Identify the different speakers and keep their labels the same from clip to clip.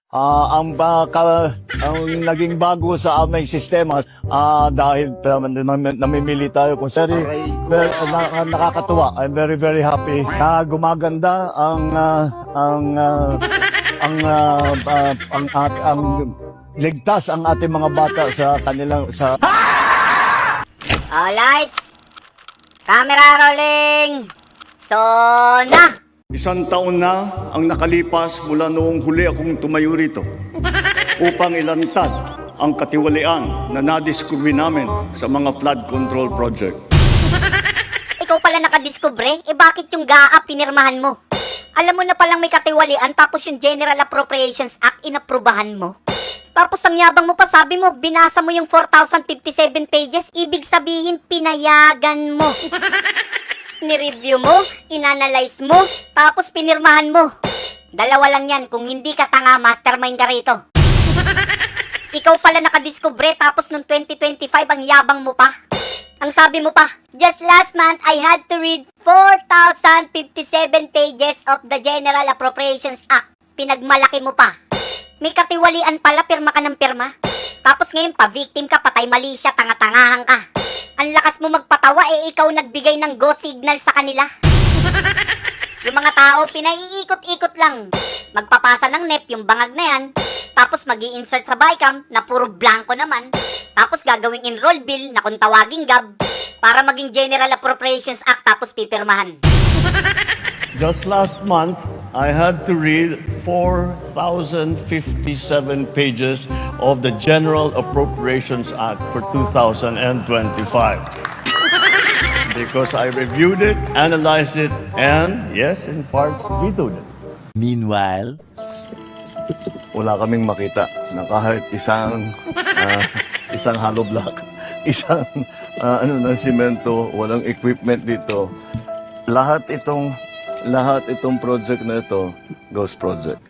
Speaker 1: Ang naging bago sa aming sistema dahil namimili tayo kung sari, nakakatuwa. I'm very very happy na gumaganda ang ligtas ang ating mga bata sa kanilang
Speaker 2: All lights, camera rolling, so na!
Speaker 1: Isang taon na ang nakalipas mula noong huli akong tumayo rito upang ilantad ang katiwalian na nadiskubre namin sa mga flood control project.
Speaker 2: Ikaw pala nakadiskubre? Bakit yung GAA pinirmahan mo? Alam mo na palang may katiwalian tapos yung General Appropriations Act inaprubahan mo? Tapos ang yabang mo pa, sabi mo, binasa mo yung 4,057 pages, ibig sabihin pinayagan mo. Ni-review mo, inanalyze mo, tapos pinirmahan mo. Dalawa lang yan, kung hindi ka tanga, mastermind ka rito. Ikaw pala nakadiskubre, tapos nung 2025 ang yabang mo pa. Ang sabi mo pa, just last month, I had to read 4,057 pages of the General Appropriations Act. Pinagmalaki mo pa. May katiwalian pala, pirma ka ng pirma. Tapos ngayon pa, victim ka, patay mali siya, tanga-tangahan ka. Ang lakas mo magpatawa, ikaw nagbigay ng go signal sa kanila. Yung mga tao, pinaiikot-ikot lang. Magpapasa ng NEP, yung bangag na yan. Tapos mag-i-insert sa BICAM, na puro blanco naman. Tapos gagawing enroll bill, na kung tawaging GAB, para maging General Appropriations Act, tapos pipirmahan.
Speaker 1: Just last month, I had to read 4,057 pages of the General Appropriations Act for 2025. Because I reviewed it, analyzed it, and, yes, in parts, vetoed it.
Speaker 3: Meanwhile,
Speaker 1: Wala kaming makita na kahit isang hollow block, isang ng simento, walang equipment dito. Lahat itong project na ito, ghost project.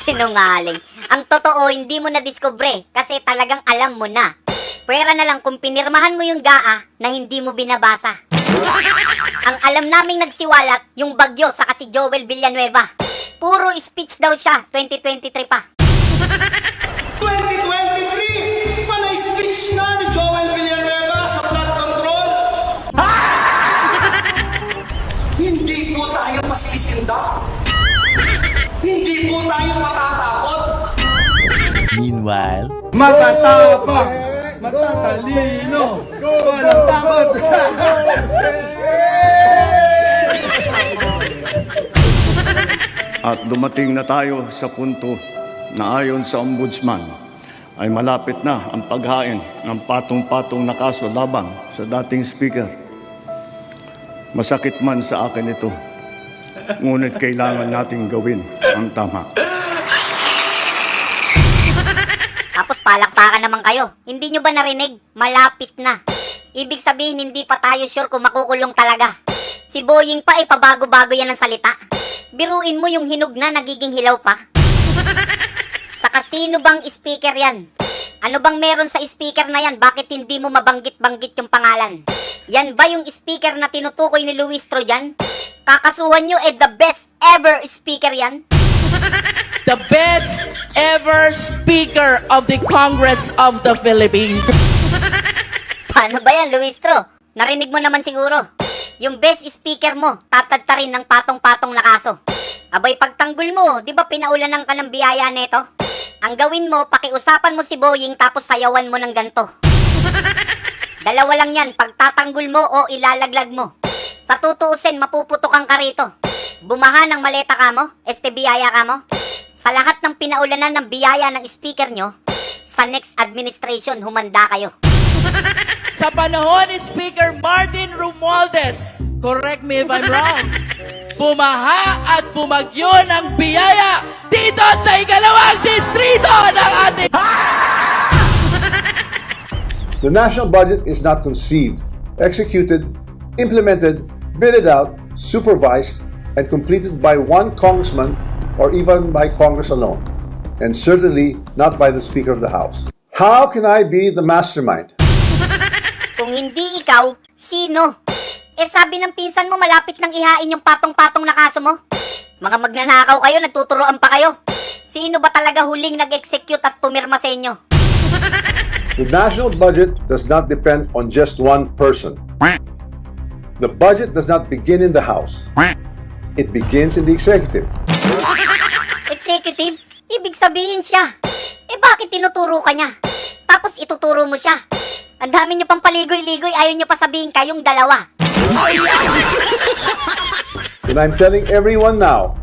Speaker 2: Sinungaling. Ang totoo, hindi mo na-discover kasi talagang alam mo na. Pwera na lang kung pinirmahan mo yung GAA na hindi mo binabasa. Ang alam naming nagsiwalat, yung Bagyo sa si Joel Villanueva. Puro speech daw siya, 2023 pa.
Speaker 4: 2023! Panay speech na ni Joel Villanueva sa flood control! Hindi po tayo masisisinda. Hindi po tayo matatakot.
Speaker 3: meanwhile,
Speaker 4: Matatapang! Matatalino! Walang takot!
Speaker 1: At dumating na tayo sa punto na ayon sa Ombudsman ay malapit na ang paghain ng patong-patong na kaso labang sa dating speaker. Masakit man sa akin ito, ngunit kailangan nating gawin ang tama.
Speaker 2: Tapos palakpakan naman kayo. Hindi nyo ba narinig? Malapit na. Ibig sabihin, hindi pa tayo sure kung makukulong talaga. Si Boying pa, pabago-bago yan ang salita. Biruin mo yung hinog na nagiging hilaw pa. Saka sino bang speaker yan? Ano bang meron sa speaker na yan? Bakit hindi mo mabanggit-banggit yung pangalan? Yan ba yung speaker na tinutukoy ni Luistro dyan? Kakasuhan nyo, the best ever speaker yan?
Speaker 5: The best ever Speaker of the Congress of the Philippines.
Speaker 2: Paano ba yan, Luistro? Narinig mo naman siguro. Yung best speaker mo, tatadtarin ng patong-patong na kaso. Abay, pagtanggol mo, di ba pinaulanan ka ng biyaya neto? Ang gawin mo, pakiusapan mo si Boying tapos sayawan mo ng ganto. Dalawa lang yan, pagtatanggol mo o ilalaglag mo. Sa tutuusin, mapuputukan ka rito. Bumaha ng maleta ka mo, biyaya ka mo. Sa lahat ng pinaulanan ng biyaya ng speaker nyo, sa next administration, humanda kayo.
Speaker 5: Sa panahon ni Speaker Martin Romualdez, correct me if I'm wrong, bumaha at bumagyo ng biyaya dito sa ikalawang distrito ng ating...
Speaker 6: The national budget is not conceived, executed, implemented, bidded out, supervised, and completed by one congressman or even by Congress alone, and certainly not by the Speaker of the House. How can I be the mastermind?
Speaker 2: Kung hindi ikaw, sino? Sabi ng pinsan mo malapit nang ihain yung patong-patong na kaso mo. Mga magnanakaw kayo, nagtuturoan pa kayo. Sino ba talaga huling nag-execute at pumirma sa inyo?
Speaker 6: The national budget does not depend on just one person. The budget does not begin in the House. It begins in the executive.
Speaker 2: Executive? Ibig sabihin siya. Eh bakit tinuturo ka niya? Tapos ituturo mo siya. Ang dami niyo pang paligoy-ligoy, ayaw niyo pa sabihin kayong dalawa.
Speaker 6: And I'm telling everyone now,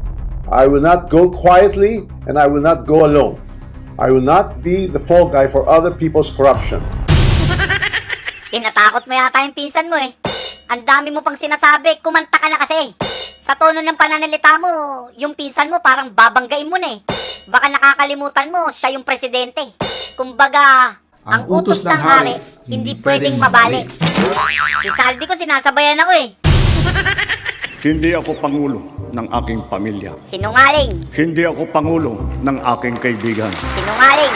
Speaker 6: I will not go quietly and I will not go alone. I will not be the fall guy for other people's corruption.
Speaker 2: Tinatakot mo yata yung pinsan mo eh. Ang dami mo pang sinasabi, kumanta ka na kasi. Sa tono ng pananalita mo, yung pinsan mo parang babanggain mo na eh. Baka nakakalimutan mo, siya yung presidente. Kumbaga, ang utos ng hari, hindi pwedeng mabali. Si Saldi ko sinasabayan ako eh.
Speaker 1: Hindi ako pangulo ng aking pamilya.
Speaker 2: Sinungaling,
Speaker 1: Hindi ako pangulo ng aking kaibigan.
Speaker 2: sinungaling.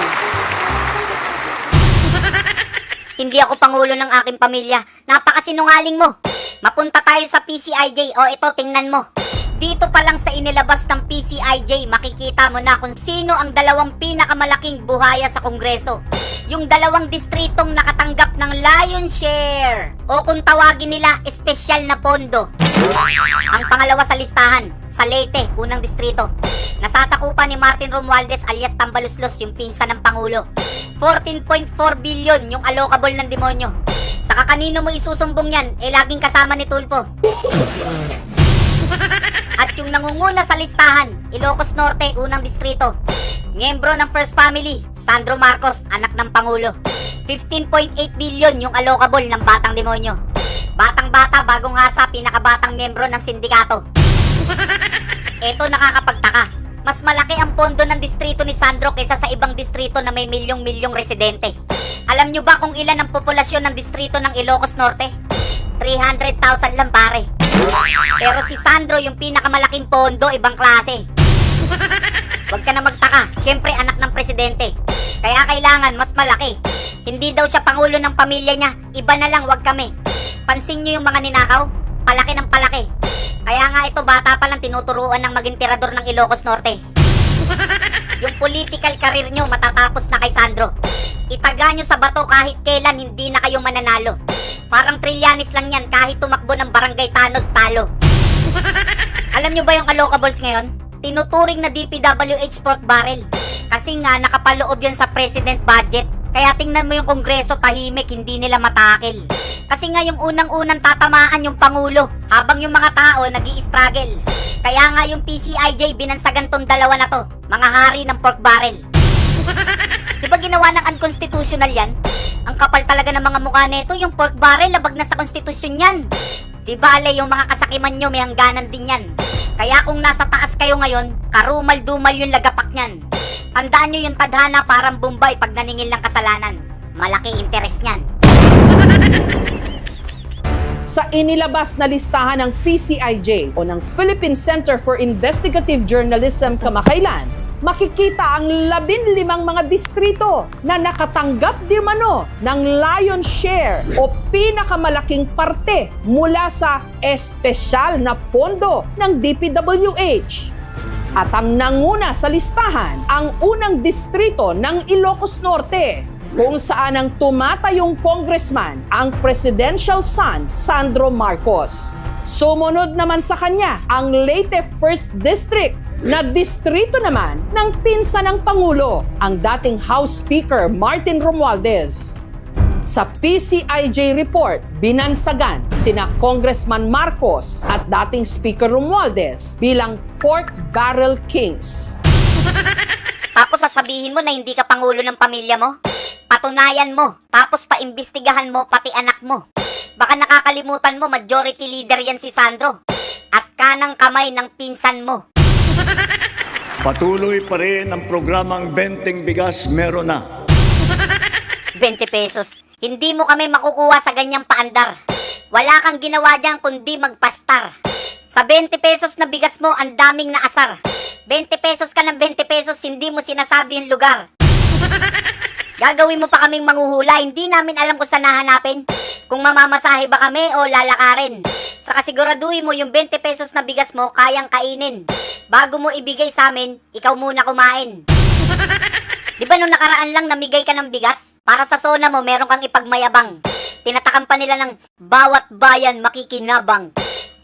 Speaker 2: Hindi ako pangulo ng aking pamilya. Napakasinungaling mo. Mapunta tayo sa PCIJ. O ito, tingnan mo. Dito pa lang sa inilabas ng PCIJ, makikita mo na kung sino ang dalawang pinakamalaking buhaya sa Kongreso. Yung dalawang distritong nakatanggap ng lion's share. O kung tawagin nila, espesyal na pondo. Ang pangalawa sa listahan, sa Leyte, unang distrito. Nasasakupan ni Martin Romualdez alias Tambaluslos, yung pinsan ng Pangulo. 14.4 billion yung allocable ng demonyo. Saka kanino mo isusumbong yan, eh laging kasama ni Tulfo. At yung nangunguna sa listahan, Ilocos Norte, unang distrito. Miyembro ng First Family, Sandro Marcos, anak ng Pangulo. 15.8 billion yung allocable ng Batang Demonyo. Batang-bata, bagong hasa, pinakabatang miyembro ng sindikato. Eto nakakapagtaka. Mas malaki ang pondo ng distrito ni Sandro kaysa sa ibang distrito na may milyong-milyong residente. Alam nyo ba kung ilan ang populasyon ng distrito ng Ilocos Norte? 300,000 lang pare. Pero si Sandro yung pinakamalaking pondo, ibang klase. Huwag ka na magtaka, siyempre anak ng presidente. Kaya kailangan mas malaki. Hindi daw siya pangulo ng pamilya niya, iba na lang, wag kami. Pansin nyo yung mga ninakaw? Palaki ng palaki. Kaya nga ito, bata pa lang tinuturuan ng maging tirador ng Ilocos Norte. Yung political career nyo matatapos na kay Sandro. Itaga nyo sa bato kahit kailan hindi na kayo mananalo. Parang Trillanes lang yan, kahit tumakbo ng barangay tanod talo. Alam nyo ba yung allocables ngayon? Tinuturing na DPWH pork barrel. Kasi nga nakapaloob yan sa president budget. Kaya tingnan mo yung kongreso, tahimik, hindi nila matakil. Kasi nga yung unang-unang tatamaan yung Pangulo, habang yung mga tao nag-i-struggle. Kaya nga yung PCIJ binansagan tong dalawa na to, mga hari ng pork barrel. Di ba ginawa ng unconstitutional yan? Ang kapal talaga ng mga mukha nito, yung pork barrel, labag na sa konstitusyon yan. Di ba ale, yung mga kasakiman nyo may hangganan din yan. Kaya kung nasa taas kayo ngayon, karumal-dumal yung lagapak nyan. Tandaan nyo yung tadhana parang Bombay pag naningil ng kasalanan. Malaki interes nyan.
Speaker 3: Sa inilabas na listahan ng PCIJ o ng Philippine Center for Investigative Journalism kamakailan, makikita ang 15 mga distrito na nakatanggap di mano ng lion's share o pinakamalaking parte mula sa espesyal na pondo ng DPWH. At ang nanguna sa listahan, ang unang distrito ng Ilocos Norte, kung saan ang tumatayong congressman, ang presidential son, Sandro Marcos. Sumunod naman sa kanya, ang Leyte 1st District, na distrito naman ng pinsan ng Pangulo, ang dating House Speaker Martin Romualdez. Sa PCIJ report, binansagan sina Congressman Marcos at dating Speaker Romualdez bilang pork barrel kings.
Speaker 2: Tapos sasabihin mo na hindi ka pangulo ng pamilya mo? Patunayan mo, tapos paimbestigahan mo pati anak mo. Baka nakakalimutan mo, majority leader yan si Sandro. At kanang kamay ng pinsan mo.
Speaker 1: Patuloy pa rin ang programang Benteng Bigas Meron Na.
Speaker 2: 20 pesos. Hindi mo kami makukuha sa ganyang paandar. Wala kang ginawa dyan kundi magpastar. Sa 20 pesos na bigas mo, ang daming naasar. 20 pesos ka ng 20 pesos, hindi mo sinasabi yung lugar. Gagawin mo pa kaming manghuhula, hindi namin alam kung saan hahanapin. Kung mamamasahe ba kami o lalakarin. Saka siguraduhin mo yung 20 pesos na bigas mo kayang kainin. Bago mo ibigay sa amin, ikaw muna kumain. Di ba nung nakaraan lang namigay ka ng bigas? Para sa SONA mo, meron kang ipagmayabang. Tinatakan pa nila ng bawat bayan makikinabang.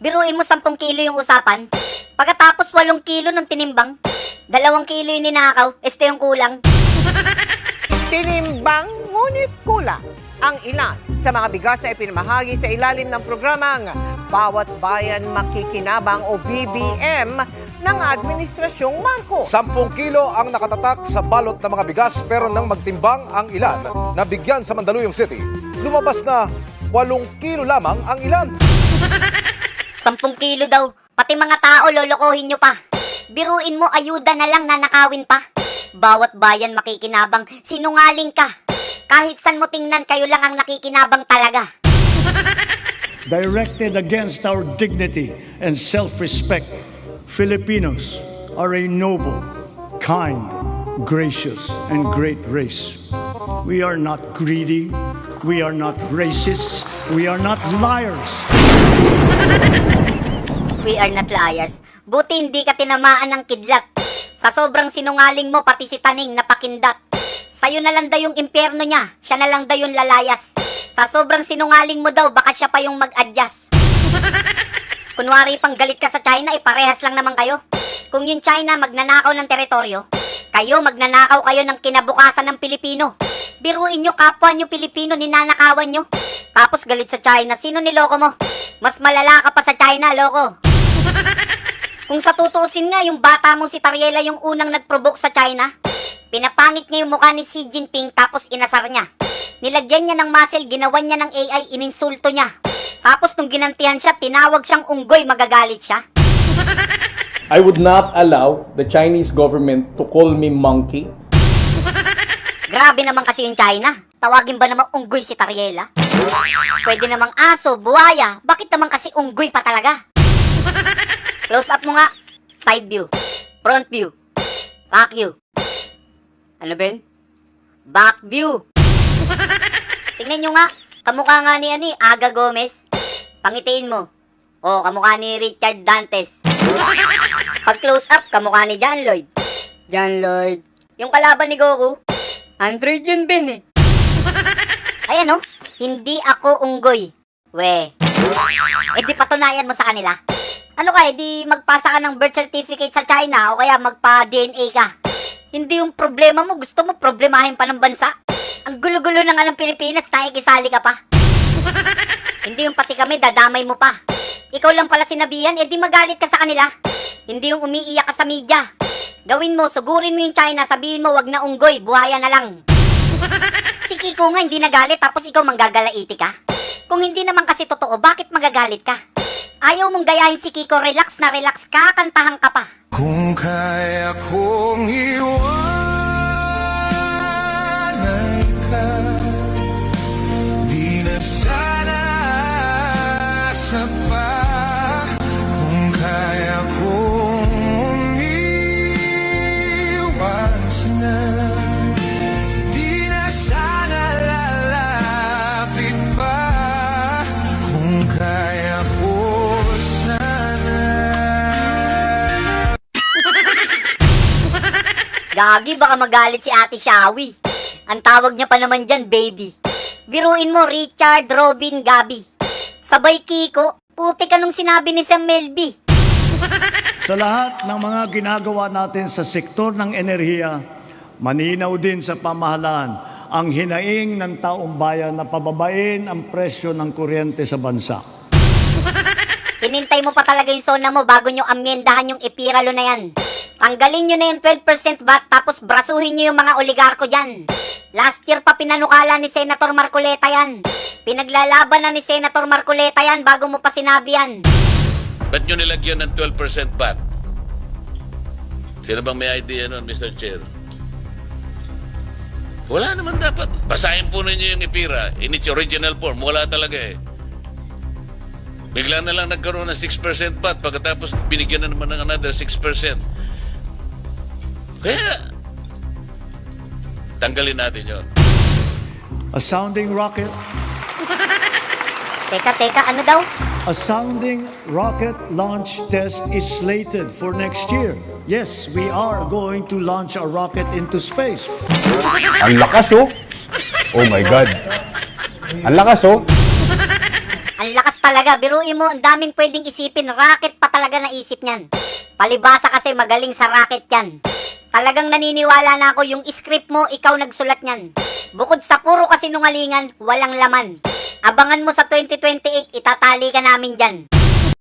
Speaker 2: Biruin mo 10 kilo yung usapan. Pagkatapos 8 kilo ng tinimbang, 2 kilo yung ninakaw, este yung kulang.
Speaker 7: Tinimbang ngunit kulang ang ilan sa mga bigas na ipinamahagi sa ilalim ng programang Bawat Bayan Makikinabang o BBM ng Administrasyong Marcos.
Speaker 8: 10 kilo ang nakatatak sa balot ng mga bigas pero nang magtimbang ang ilan na bigyan sa Mandaluyong City, lumabas na 8 kilo lamang ang ilan.
Speaker 2: 10 kilo daw. Pati mga tao lolokohin nyo pa. Biruin mo ayuda na lang nanakawin pa. Bawat bayan makikinabang, sinungaling ka. Kahit san mo tingnan, kayo lang ang nakikinabang talaga.
Speaker 1: Directed against our dignity and self-respect, Filipinos are a noble, kind, gracious, and great race. We are not greedy. We are not racists. We are not liars.
Speaker 2: We are not liars. Buti hindi ka tinamaan ng kidlat. Sa sobrang sinungaling mo, pati si Taning napakindat. Sa'yo na lang daw yung impyerno niya, siya na lang daw yung lalayas. Sa sobrang sinungaling mo daw, baka siya pa yung mag-adjust. Kunwari pang galit ka sa China, parehas lang naman kayo. Kung yung China magnanakaw ng teritoryo, kayo magnanakaw kayo ng kinabukasan ng Pilipino. Biruin nyo, kapwa nyo Pilipino, ninanakawan nyo. Tapos galit sa China, sino niloko mo? Mas malala ka pa sa China, loko. Kung sa tutuusin nga, yung bata mong si Tariela yung unang nag-provoke sa China. Pinapangit niya yung mukha ni Xi Jinping tapos inasar niya. Nilagyan niya ng muscle, ginawan niya ng AI, ininsulto niya. Tapos nung ginantihan siya, tinawag siyang unggoy, magagalit siya.
Speaker 9: I would not allow the Chinese government to call me monkey.
Speaker 2: Grabe naman kasi yung China. Tawagin ba namang unggoy si Tariela? Pwede namang aso, buhaya. Bakit naman kasi unggoy pa talaga? Close up mo nga. Side view. Front view. Back view. Ano Ben? Back view. Tingnan nyo nga. Kamukha nga ni Aga Gomez. Pangitiin mo. O, kamukha ni Richard Dantes. Pag close up, kamukha ni John Lloyd. John Lloyd. Yung kalaban ni Goku. Android yun, Ben eh. Ayan o. Hindi ako unggoy. We. Eh di patunayan mo sa kanila. Ano ka, di magpasa ka ng birth certificate sa China o kaya magpa-DNA ka. Hindi yung problema mo, gusto mo problemahin pa ng bansa. Ang gulo-gulo na nga ng Pilipinas, nakikisali ka pa. Hindi yung pati kami, dadamay mo pa. Ikaw lang pala sinabihan, di magalit ka sa kanila. Hindi yung umiiyak ka sa media. Gawin mo, sugurin mo yung China, sabihin mo wag na unggoy, buhaya na lang. Si Kiko nga hindi nagalit tapos ikaw manggagalaiti ka. Kung hindi naman kasi totoo, bakit magagalit ka? Ayaw mong gayahin si Kiko, relax na relax ka, kantahan ka pa.
Speaker 4: Kung kaya kong iwanay ka, di na sana asa pa. Kung kaya kong umiwas na, di na sana lalapit pa. Kung kaya ko sana.
Speaker 2: Gagi, baka magalit si Ate Shawi. Ang tawag niya pa naman dyan, baby. Biruin mo, Richard, Robin, Gabi. Sabay Kiko, puti ka nung sinabi ni Sam Melby.
Speaker 1: Sa lahat ng mga ginagawa natin sa sektor ng enerhiya, maninaw din sa pamahalaan ang hinaing ng taong bayan na pababain ang presyo ng kuryente sa bansa.
Speaker 2: Hinintay mo pa talaga yung SONA mo bago nyo amyendahan yung epiralo na yan. Tanggalin nyo na yung 12% VAT tapos brasuhin nyo yung mga oligarko dyan. Last year pa pinanukala ni Senator Marcoleta yan. Pinaglalaban na ni Senator Marcoleta yan bago mo pa sinabi yan.
Speaker 10: Ba't nyo nilagyan ng 12% VAT? Sino bang may idea nun, Mr. Chair? Wala naman dapat. Basahin po ninyo yung IPIRA in its original form. Wala talaga eh. Bigla na lang nagkaroon ng 6% VAT pagkatapos binigyan na naman ng another 6%. Kaya, tanggalin natin yun.
Speaker 1: A sounding rocket.
Speaker 2: Teka, ano daw?
Speaker 1: A sounding rocket launch test is slated for next year. Yes, we are going to launch a rocket into space.
Speaker 11: Ang lakas oh. Oh my God. Ang lakas oh.
Speaker 2: Ang lakas talaga, biruin mo, ang daming pwedeng isipin, rocket pa talaga naisip niyan. Palibasa kasi magaling sa rocket yan. Talagang naniniwala na ako yung script mo, ikaw nagsulat niyan. Bukod sa puro kasinungalingan, walang laman. Abangan mo sa 2028, itatali ka namin dyan.